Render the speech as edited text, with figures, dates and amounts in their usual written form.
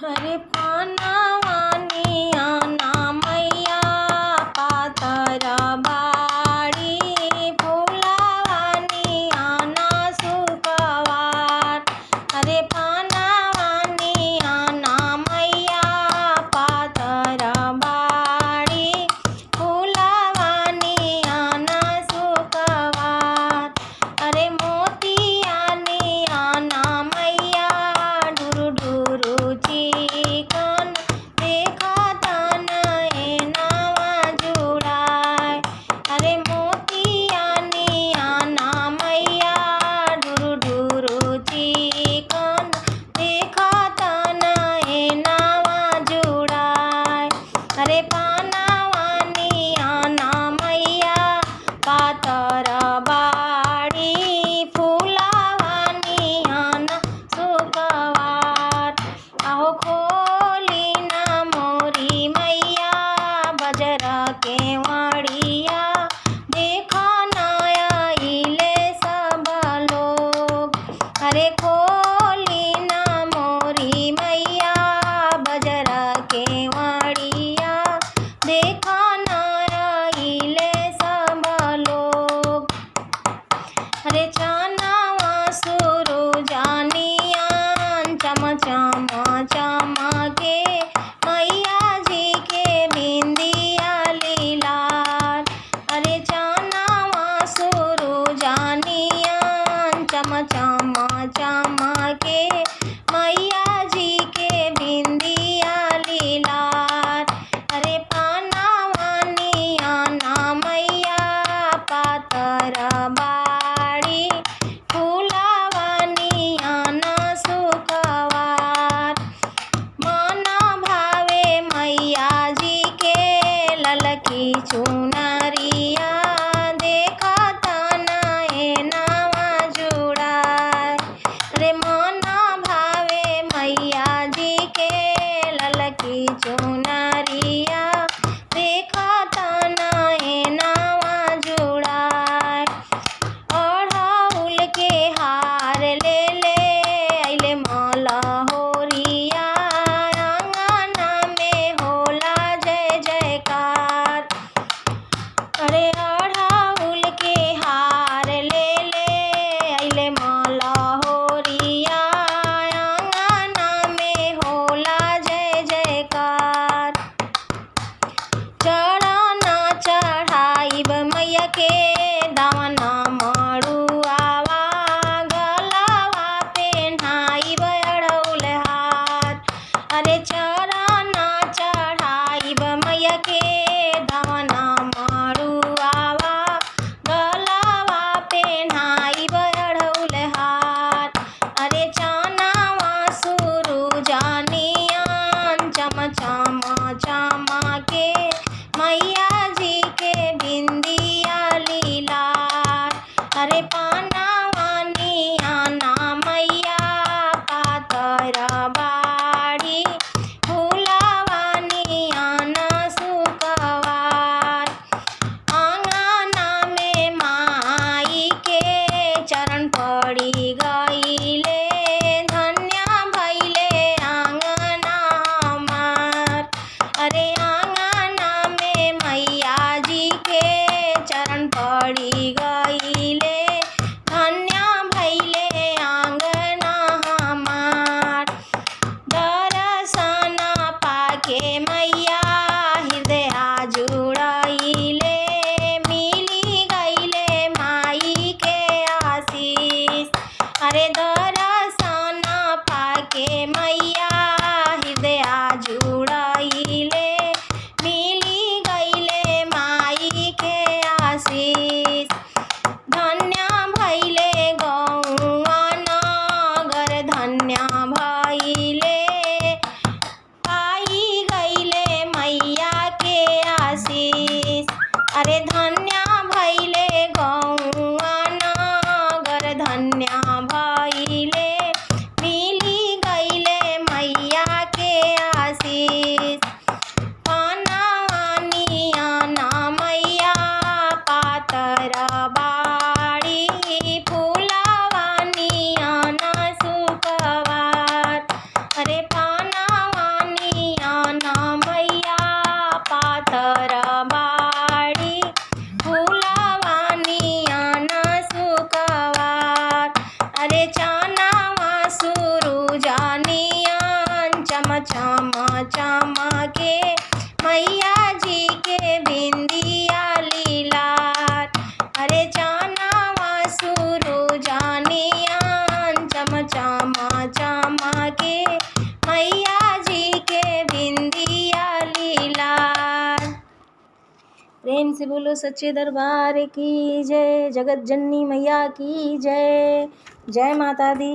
हरे पानावानी आना मैया पातर बाड़ी फुलावानी आना सुकवार। हरे पानावानी आना मैया पातर बाड़ी फुलावानी आना सुकवार। अरे मोतियानी आना मैया ढुरु ढुरु चिकन देखा तन एनावा जुड़ाय। अरे मोतियानी आना मैया ढुरु ढुरु चिकन देखा तन एनावा जुड़ाय। अरे पानावानी आना मैया पातर बाड़ी फुलावानी आना सुकवार। आहो खोली ना मोरी मैया बजर के वाड़िया देखा नया इले सब लोग। अरे खोली ना मोरी मैया बजर के वाड़िया देखा नया इले सब लोग। अरे चानावा सुरु जानियान चम चम चमके मैया जी के बिंदिया लीलार। अरे चानावा सुरु जानियान चम चम चमके मैया जी के बिंदिया लीलार। अरे पानावानी आना मैया पातर बाड़ी फुलावानी आना सुकवार। प्रेम से बोलो सच्चे दरबार की जय। जगत जननी मैया की जय। जय माता दी।